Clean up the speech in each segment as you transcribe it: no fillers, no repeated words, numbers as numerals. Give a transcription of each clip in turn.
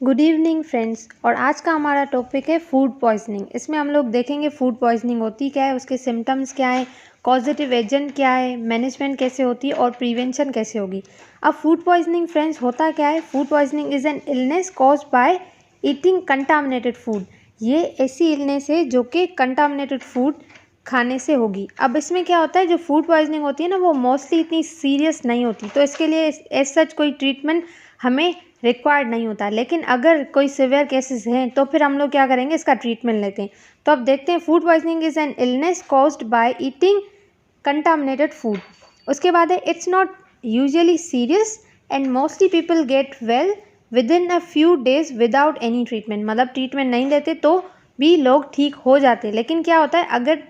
Good evening friends. और आज का हमारा टॉपिक है फूड पॉइजनिंग। इसमें हम लोग देखेंगे फूड पॉइजनिंग होती क्या है, उसके सिम्टम्स क्या है, कॉजेटिव एजेंट क्या है, मैनेजमेंट कैसे होती है और प्रिवेंशन कैसे होगी। अब फूड पॉइजनिंग फ्रेंड्स होता क्या है? Food poisoning is an illness caused by eating contaminated food. ये ऐसी इलनेस है जो कि कंटामिनेटेड फूड खाने से होगी। अब इसमें क्या होता है, जो फूड पॉइजनिंग होती है ना, वो मोस्टली इतनी सीरियस नहीं होती, तो इसके लिए एज सच कोई ट्रीटमेंट हमें रिक्वायर्ड नहीं होता। लेकिन अगर कोई सिवियर केसेस हैं तो फिर हम लोग क्या करेंगे, इसका ट्रीटमेंट लेते हैं। तो अब देखते हैं, food poisoning is an illness caused by eating contaminated food. उसके बाद है, it's not usually serious and mostly people get well with in a few days without any treatment. मतलब ट्रीटमेंट नहीं लेते तो भी लोग ठीक हो जाते। लेकिन क्या होता है, अगर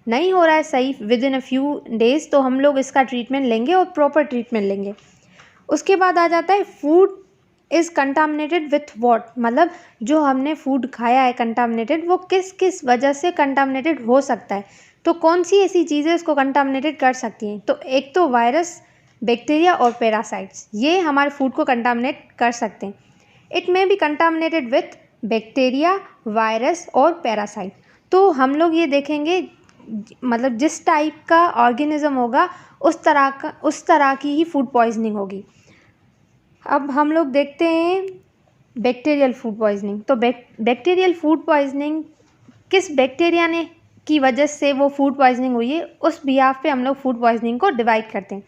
नहीं हो रहा है सही with in a few days तो हम लोग इसका ट्रीटमेंट लेंगे और प्रॉपर ट्रीटमेंट लेंगे। उसके बाद आ जाता है, food is contaminated with what. मतलब जो हमने फूड खाया है कंटामिनेटेड, वो किस किस वजह से कंटामिनेटेड हो सकता है। तो कौन सी ऐसी चीज़ें इसको कंटामिनेटेड कर सकती हैं? तो एक तो वायरस, बैक्टीरिया और पैरासाइट्स, ये हमारे फूड को कंटामिनेट कर सकते हैं। It may be contaminated with bacteria, virus और पैरासाइट। तो हम लोग ये देखेंगे, मतलब जिस टाइप का ऑर्गेनिज्म होगा उस तरह की ही फूड पॉइजनिंग होगी। अब हम लोग देखते हैं बैक्टीरियल फूड पॉइजनिंग। तो बैक्टीरियल फूड पॉइजनिंग किस बैक्टीरिया ने की वजह से वो फूड पॉइजनिंग हुई है, उस बिहाफ पे हम लोग फूड पॉइजनिंग को डिवाइड करते हैं।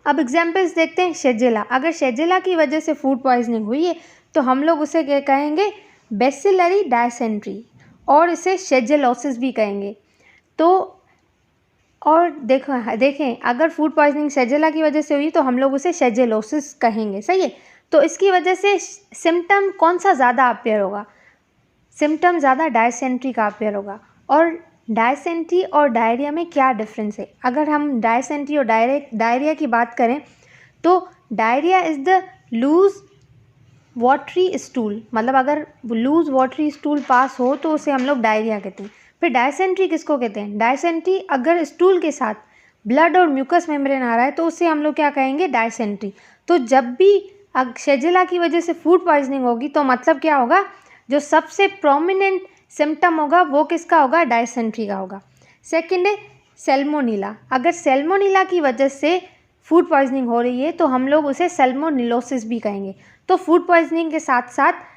अब एग्जाम्पल्स देखते हैं। शेजेला, अगर शेजेला की वजह से फूड पॉइजनिंग हुई है तो हम लोग उसे क्या कहेंगे, बेसिलरी डायसेंट्री, और इसे शेजेलोसिस भी कहेंगे। तो और देखें अगर फूड पॉइजनिंग शेजेला की वजह से हुई तो हम लोग उसे शेजेलोसिस कहेंगे, सही है। तो इसकी वजह से सिम्टम कौन सा ज़्यादा अपेयर होगा? सिम्टम ज़्यादा डायसेंट्री का अपेयर होगा। और डायसेंट्री और डायरिया में क्या डिफरेंस है? अगर हम डायसेंट्री और डायरिया की बात करें तो diarrhoea is the loose watery stool. मतलब अगर लूज वाटरी स्टूल पास हो तो उसे हम लोग डायरिया कहते हैं। फिर डायसेंट्री किसको कहते हैं? डायसेंट्री अगर स्टूल के साथ ब्लड और म्यूकस मेम्ब्रेन आ रहा है तो उसे हम लोग क्या कहेंगे, डायसेंट्री। तो जब भी शेजेला की वजह से फूड पॉइजनिंग होगी तो मतलब क्या होगा, जो सबसे प्रोमिनेंट सिम्टम होगा वो किसका होगा, डायसेंट्री का होगा। सेकेंड है सेल्मोनीला। अगर सेल्मोनीला की वजह से फूड पॉइजनिंग हो रही है तो हम लोग उसे सेल्मोनिलोसिस भी कहेंगे। तो फूड पॉइजनिंग के साथ साथ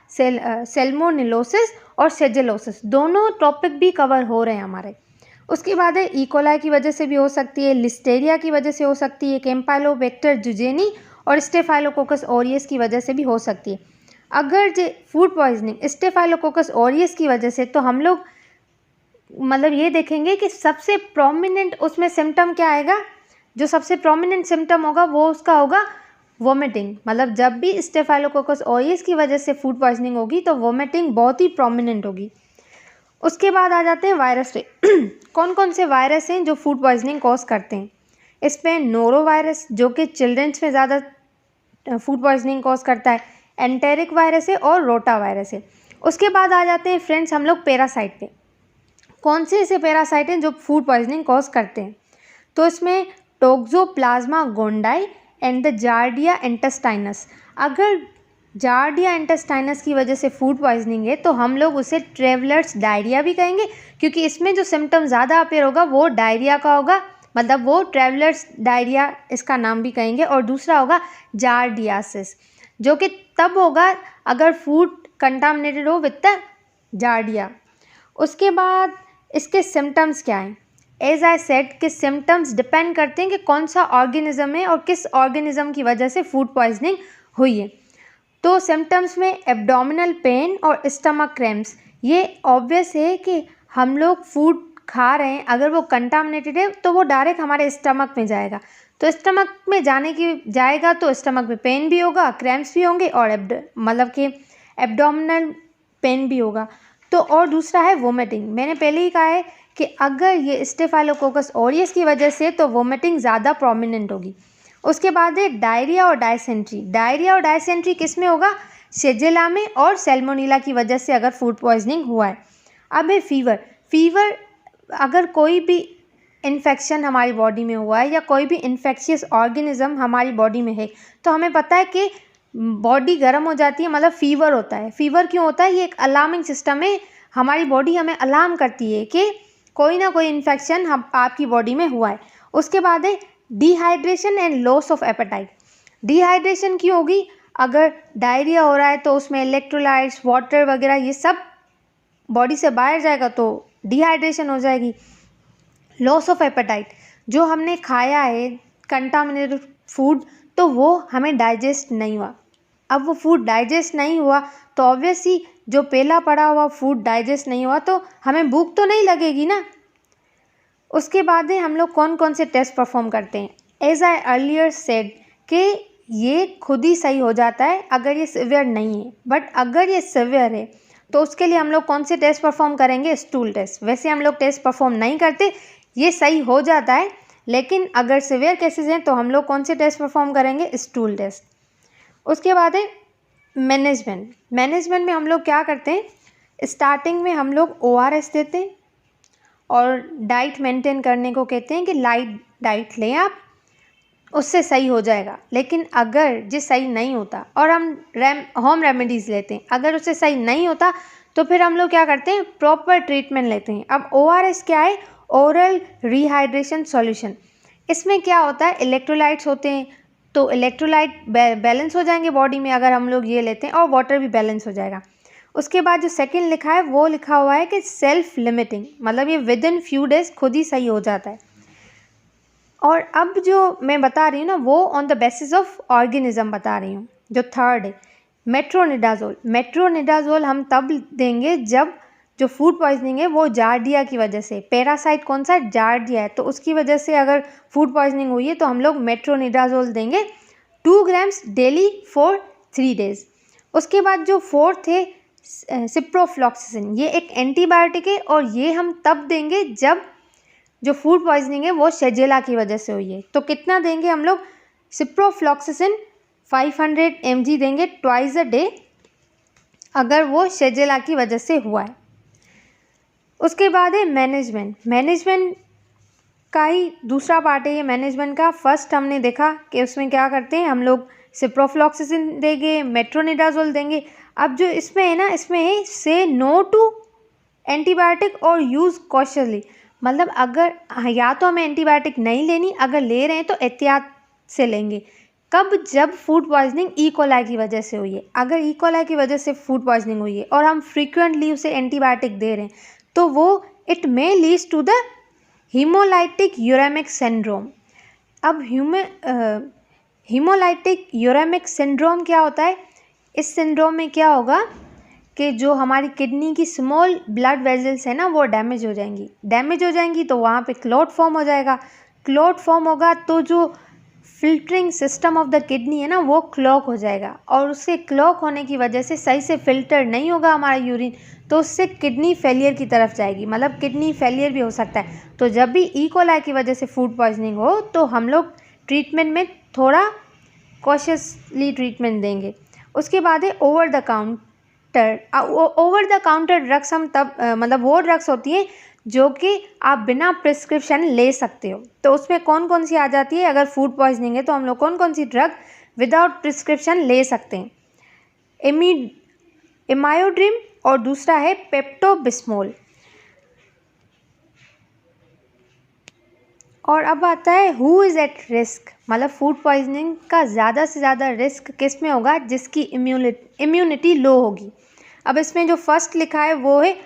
सेल्मोनिलोसिस और शेजेलोसिस दोनों टॉपिक भी कवर हो रहे हैं हमारे। उसके बाद है इकोलाई की वजह से भी हो सकती है, लिस्टेरिया की वजह से हो सकती है, कैम्पाइलोबैक्टर जुजेनी और स्टेफाइलोकोकस ऑरियस की वजह से भी हो सकती है। अगर जो फूड पॉइजनिंग स्टेफाइलोकोकस ऑरियस की वजह से, तो हम लोग मतलब ये देखेंगे कि सबसे प्रोमिनेंट उसमें सिम्टम क्या आएगा। जो सबसे प्रोमिनेंट सिम्टम होगा वो उसका होगा वोमिटिंग। मतलब जब भी स्टेफाइलोकोकस ऑरियस की वजह से फूड पॉइजनिंग होगी तो वोमिटिंग बहुत ही प्रोमिनेंट होगी। उसके बाद आ जाते हैं वायरस पे। कौन कौन से वायरस हैं जो फूड पॉइजनिंग कॉज करते हैं? इसमें नोरो वायरस जो कि चिल्ड्रंस में ज़्यादा फूड पॉइजनिंग कॉज करता है, एंटेरिक वायरस है और रोटा वायरस है। उसके बाद आ जाते हैं फ्रेंड्स हम लोग पैरासाइट पे। कौन से ऐसे पैरासाइट हैं जो फूड पॉइजनिंग कॉज करते हैं? तो इसमें टोक्सोप्लाज्मा गोंडाई एंड द जार्डिया इंटेस्टाइनस। अगर जार्डिया इंटेस्टाइनस की वजह से फूड पॉइजनिंग है तो हम लोग उसे ट्रेवलर्स डायरिया भी कहेंगे, क्योंकि इसमें जो सिम्टम ज़्यादा अपेयर होगा वो डायरिया का होगा। मतलब वो ट्रेवलर्स डायरिया इसका नाम भी कहेंगे। और दूसरा होगा जार्डियासिस, जो कि तब होगा अगर फूड कंटामिनेटेड हो विद द जार्डिया। उसके बाद इसके सिम्टम्स क्या हैं? एज आई सेड कि सिम्टम्स डिपेंड करते हैं कि कौन सा ऑर्गेनिज्म है और किस ऑर्गेनिज्म की वजह से फूड पॉइजनिंग हुई है। तो सिम्टम्स में एब्डोमिनल पेन और स्टमक क्रैम्प्स। ये ऑब्वियस है कि हम लोग फूड खा रहे हैं, अगर वो कंटामिनेटेड है तो वो डायरेक्ट हमारे स्टमक में जाएगा। तो स्टमक में जाएगा तो स्टमक में पेन भी होगा, क्रैम्प्स भी होंगे और मतलब कि एब्डोमिनल पेन भी होगा। तो और दूसरा है वोमिटिंग। मैंने पहले ही कहा है कि अगर ये स्टेफाइलोकोकस ऑरियस की वजह से तो वोमिटिंग ज़्यादा प्रोमिनेंट होगी। उसके बाद है डायरिया और डायसेंट्री। डायरिया और डायसेंट्री किस में होगा? शेजेला में और सैल्मोनेला की वजह से अगर फूड पॉइजनिंग हुआ है। अब है फीवर। फीवर अगर कोई भी इन्फेक्शन हमारी बॉडी में हुआ है या कोई भी इन्फेक्शियस ऑर्गेनिज्म हमारी बॉडी में है तो हमें पता है कि बॉडी गर्म हो जाती है, मतलब फीवर होता है। फीवर क्यों होता है? ये एक अलार्मिंग सिस्टम है, हमारी बॉडी हमें अलार्म करती है कि कोई ना कोई इन्फेक्शन हम आपकी बॉडी में हुआ है। उसके बाद है dehydration and loss of appetite. Dehydration क्यों होगी? अगर डायरिया हो रहा है तो उसमें इलेक्ट्रोलाइट्स, वाटर वगैरह ये सब बॉडी से बाहर जाएगा तो डिहाइड्रेशन हो जाएगी। लॉस ऑफ एपेटाइट, जो हमने खाया है कंटामिनेटेड फूड तो वो हमें डाइजेस्ट नहीं हुआ। अब वो फूड डाइजेस्ट नहीं हुआ तो ऑब्वियसली जो पहला पड़ा हुआ फूड डाइजेस्ट नहीं हुआ तो हमें भूख तो नहीं लगेगी ना। उसके बाद है हम लोग कौन कौन से टेस्ट परफॉर्म करते हैं। एज आई अर्लियर सेड कि ये खुद ही सही हो जाता है अगर ये सिवियर नहीं है, बट अगर ये सिवियर है तो उसके लिए हम लोग कौन से टेस्ट परफॉर्म करेंगे? Stool test. वैसे हम लोग टेस्ट परफॉर्म नहीं करते, ये सही हो जाता है, लेकिन अगर सिवियर केसेस हैं तो हम लोग कौन से टेस्ट परफॉर्म करेंगे? Stool test. उसके बाद है मैनेजमेंट। मैनेजमेंट में हम लोग क्या करते हैं? स्टार्टिंग में हम लोग ORS देते हैं और डाइट मेंटेन करने को कहते हैं कि लाइट डाइट लें आप, उससे सही हो जाएगा। लेकिन अगर जे सही नहीं होता और हम होम रेमेडीज़ लेते हैं, अगर उससे सही नहीं होता तो फिर हम लोग क्या करते हैं? प्रॉपर ट्रीटमेंट लेते हैं। अब ORS क्या है? Oral rehydration solution. इसमें क्या होता है? इलेक्ट्रोलाइट्स होते हैं, तो इलेक्ट्रोलाइट बैलेंस हो जाएंगे बॉडी में अगर हम लोग ये लेते हैं, और वाटर भी बैलेंस हो जाएगा। उसके बाद जो सेकंड लिखा है वो लिखा हुआ है कि सेल्फ लिमिटिंग, मतलब ये विद इन फ्यू डेज खुद ही सही हो जाता है। और अब जो मैं बता रही हूँ ना वो on the basis of organism बता रही हूँ। जो थर्ड है मेट्रोनिडाजोल। मेट्रोनिडाजोल हम तब देंगे जब जो फूड पॉइजनिंग है वो जार्डिया की वजह से, पैरासाइट कौन सा? जार्डिया है, तो उसकी वजह से अगर फूड पॉइजनिंग हुई है तो हम लोग मेट्रोनिडाजोल देंगे 2 ग्राम्स डेली फॉर 3 डेज। उसके बाद जो फोर्थ है सिप्रोफ्लॉक्सिसिन, ये एक एंटीबायोटिक है और ये हम तब देंगे जब जो फूड पॉइजनिंग है वो शेजेला की वजह से हुई है। तो कितना देंगे हम लोग? सिप्रोफ्लॉक्सिसिन 500 mg देंगे ट्वाइस अ डे अगर वो शेजेला की वजह से हुआ है। उसके बाद है मैनेजमेंट। मैनेजमेंट का ही दूसरा पार्ट है ये मैनेजमेंट का। फर्स्ट हमने देखा कि उसमें क्या करते हैं हम लोग? सिप्रोफ्लॉक्सिसिन देंगे, मेट्रोनिडाजोल देंगे। अब जो इसमें है ना, इसमें है से नो टू एंटीबायोटिक और यूज़ कॉशियसली, मतलब अगर या तो हमें एंटीबायोटिक नहीं लेनी, अगर ले रहे हैं तो एहतियात से लेंगे। कब? जब फूड पॉइजनिंग ई कोलाई की वजह से हुई है। अगर ई कोलाई की वजह से फूड पॉइजनिंग हुई है और हम फ्रीक्वेंटली उसे एंटीबायोटिक दे रहे हैं तो वो it may leads to the haemolytic uraemic syndrome. अब हीमोलाइटिक यूरेमिक सिंड्रोम क्या होता है? इस सिंड्रोम में क्या होगा कि जो हमारी किडनी की स्मॉल ब्लड वेजल्स है ना वो डैमेज हो जाएंगी तो वहाँ पे क्लॉट फॉर्म हो जाएगा। क्लॉट फॉर्म होगा तो जो filtering system of the kidney है ना वो क्लॉग हो जाएगा, और उससे क्लॉग होने की वजह से सही से फिल्टर नहीं होगा हमारा यूरिन, तो उससे किडनी फेलियर की तरफ जाएगी, मतलब किडनी फेलियर भी हो सकता है। तो जब भी ई कोलाई की वजह से फूड पॉइजनिंग हो तो हम लोग ट्रीटमेंट में थोड़ा कॉशियसली ट्रीटमेंट देंगे। उसके बाद है ओवर द काउंटर ड्रग्स। हम तब मतलब वो ड्रग्स होती हैं जो कि आप बिना प्रिस्क्रिप्शन ले सकते हो। तो उसमें कौन कौन सी आ जाती है? अगर फूड पॉइजनिंग है तो हम लोग कौन कौन सी ड्रग विदाउट प्रिस्क्रिप्शन ले सकते हैं? इमायोड्रिम और दूसरा है पेप्टोबिस्मोल। और अब आता है हु इज़ एट रिस्क, मतलब फूड पॉइजनिंग का ज़्यादा से ज़्यादा रिस्क किस में होगा? जिसकी इम्यूनिटी लो होगी। अब इसमें जो फर्स्ट लिखा है वो है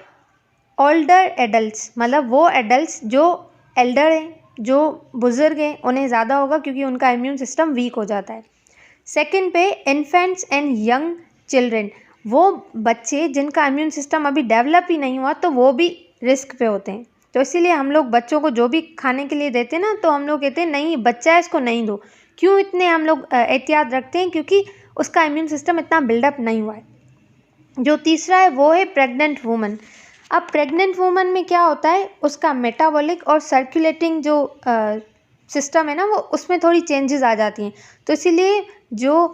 ओल्डर एडल्ट्स, मतलब वो एडल्ट्स जो एल्डर हैं, जो बुज़ुर्ग हैं, उन्हें ज़्यादा होगा क्योंकि उनका इम्यून सिस्टम वीक हो जाता है। सेकंड पे इन्फेंट्स एंड यंग चिल्ड्रेन, वो बच्चे जिनका इम्यून सिस्टम अभी डेवलप ही नहीं हुआ तो वो भी रिस्क पे होते हैं। तो इसीलिए हम लोग बच्चों को जो भी खाने के लिए देते हैं ना तो हम लोग कहते हैं नहीं बच्चा है इसको नहीं दो। क्यों इतने हम लोग एहतियात रखते हैं? क्योंकि उसका इम्यून सिस्टम इतना बिल्डअप नहीं हुआ है। जो तीसरा है वो है प्रेग्नेंट वूमन। अब प्रेग्नेंट वूमन में क्या होता है? उसका मेटाबॉलिक और सर्कुलेटिंग जो सिस्टम है ना वो उसमें थोड़ी चेंजेस आ जाती हैं, तो इसीलिए जो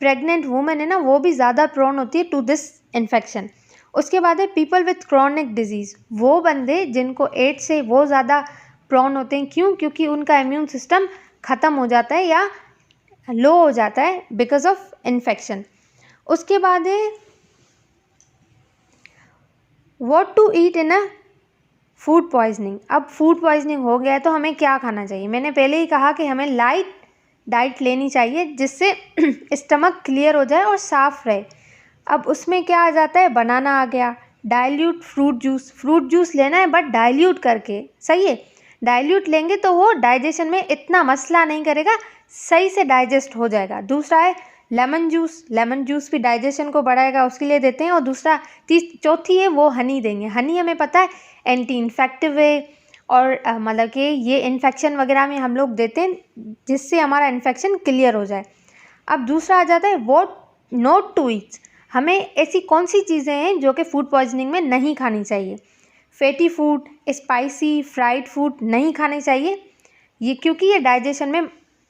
प्रेग्नेंट वूमन है ना वो भी ज़्यादा प्रोन होती है टू दिस इन्फेक्शन। उसके बाद है पीपल विथ क्रॉनिक डिजीज़, वो बंदे जिनको एड्स से वो ज़्यादा प्रोन होते हैं। क्यों? क्योंकि उनका इम्यून सिस्टम ख़त्म हो जाता है या लो हो जाता है बिकॉज ऑफ इन्फेक्शन। उसके बाद है what to eat in a food poisoning. अब फूड पॉइजनिंग हो गया है तो हमें क्या खाना चाहिए। मैंने पहले ही कहा कि हमें लाइट डाइट लेनी चाहिए जिससे स्टमक क्लियर हो जाए और साफ़ रहे। अब उसमें क्या आ जाता है, बनाना आ गया, डाइल्यूट फ्रूट जूस लेना है बट डाइल्यूट करके, सही है। डाइल्यूट लेंगे तो वो डाइजेशन में इतना मसला नहीं करेगा, सही से डाइजेस्ट हो जाएगा। दूसरा है लेमन जूस भी डाइजेशन को बढ़ाएगा, उसके लिए देते हैं। और दूसरा चौथी है वो हनी देंगे। हनी हमें पता है एंटी इन्फेक्टिव है और मतलब कि ये इन्फेक्शन वगैरह में हम लोग देते हैं जिससे हमारा इन्फेक्शन क्लियर हो जाए। अब दूसरा आ जाता है व्हाट नॉट टू ईट। हमें ऐसी कौन सी चीज़ें हैं जो कि फूड पॉइजनिंग में नहीं खानी चाहिए। Fatty food, spicy, fried food नहीं खाने चाहिए ये, क्योंकि ये डाइजेशन में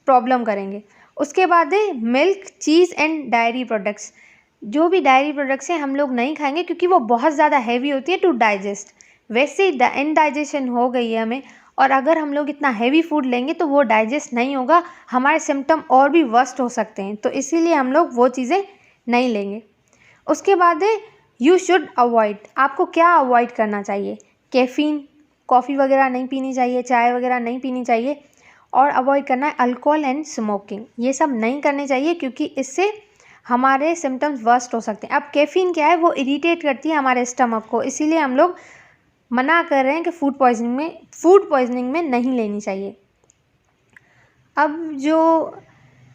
प्रॉब्लम करेंगे। उसके बाद है milk, cheese and diary products. जो भी डायरी प्रोडक्ट्स हैं हम लोग नहीं खाएंगे क्योंकि वो बहुत ज़्यादा हैवी होती है टू डाइजेस्ट। वैसे ही इनडाइजेशन हो गई है हमें, और अगर हम लोग इतना हैवी फूड लेंगे तो वो डाइजेस्ट नहीं होगा, हमारे सिम्टम और भी वर्स्ट हो सकते हैं। तो इसीलिए हम लोग वो चीज़ें नहीं लेंगे। उसके बाद है यू शुड अवॉइड। आपको क्या अवॉइड करना चाहिए। कैफ़ीन, कॉफ़ी वगैरह नहीं पीनी चाहिए, चाय वगैरह नहीं पीनी चाहिए। और अवॉइड करना है अल्कोहल एंड स्मोकिंग। ये सब नहीं करने चाहिए क्योंकि इससे हमारे सिम्टम्स वर्स्ट हो सकते हैं। अब कैफ़ीन क्या है, वो इरिटेट करती है हमारे स्टमक को, इसीलिए हम लोग मना कर रहे हैं कि फूड पॉइजनिंग में नहीं लेनी चाहिए। अब जो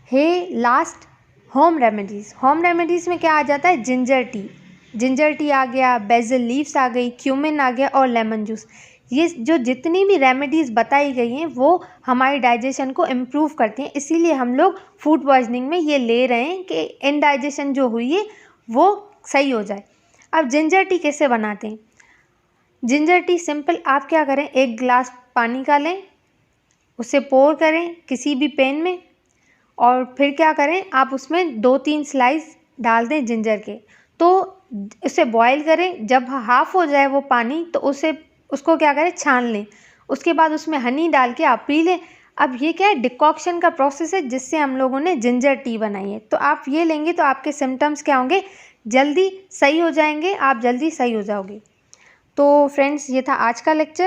है लास्ट होम रेमेडीज़ में क्या आ जाता है, जिंजर टी आ गया, बेसिल लीव्स आ गई, क्यूमिन आ गया और लेमन जूस। ये जो जितनी भी रेमेडीज़ बताई गई हैं वो हमारी डाइजेशन को इम्प्रूव करती हैं, इसीलिए हम लोग फूड पॉइजनिंग में ये ले रहे हैं कि इनडाइजेशन जो हुई है वो सही हो जाए। अब जिंजर टी कैसे बनाते हैं। जिंजर टी सिंपल, आप क्या करें, 1 गिलास पानी का लें, उसे पोर करें किसी भी पैन में, और फिर क्या करें, आप उसमें 2-3 स्लाइस डाल दें जिंजर के, तो उसे बॉईल करें। जब हाफ़ हो जाए वो पानी तो उसको क्या करें, छान लें। उसके बाद उसमें हनी डाल के आप पी लें। अब ये क्या है, डिकॉक्शन का प्रोसेस है जिससे हम लोगों ने जिंजर टी बनाई है। तो आप ये लेंगे तो आपके सिम्टम्स क्या होंगे, जल्दी सही हो जाएंगे, आप जल्दी सही हो जाओगे। तो फ्रेंड्स, ये था आज का लेक्चर।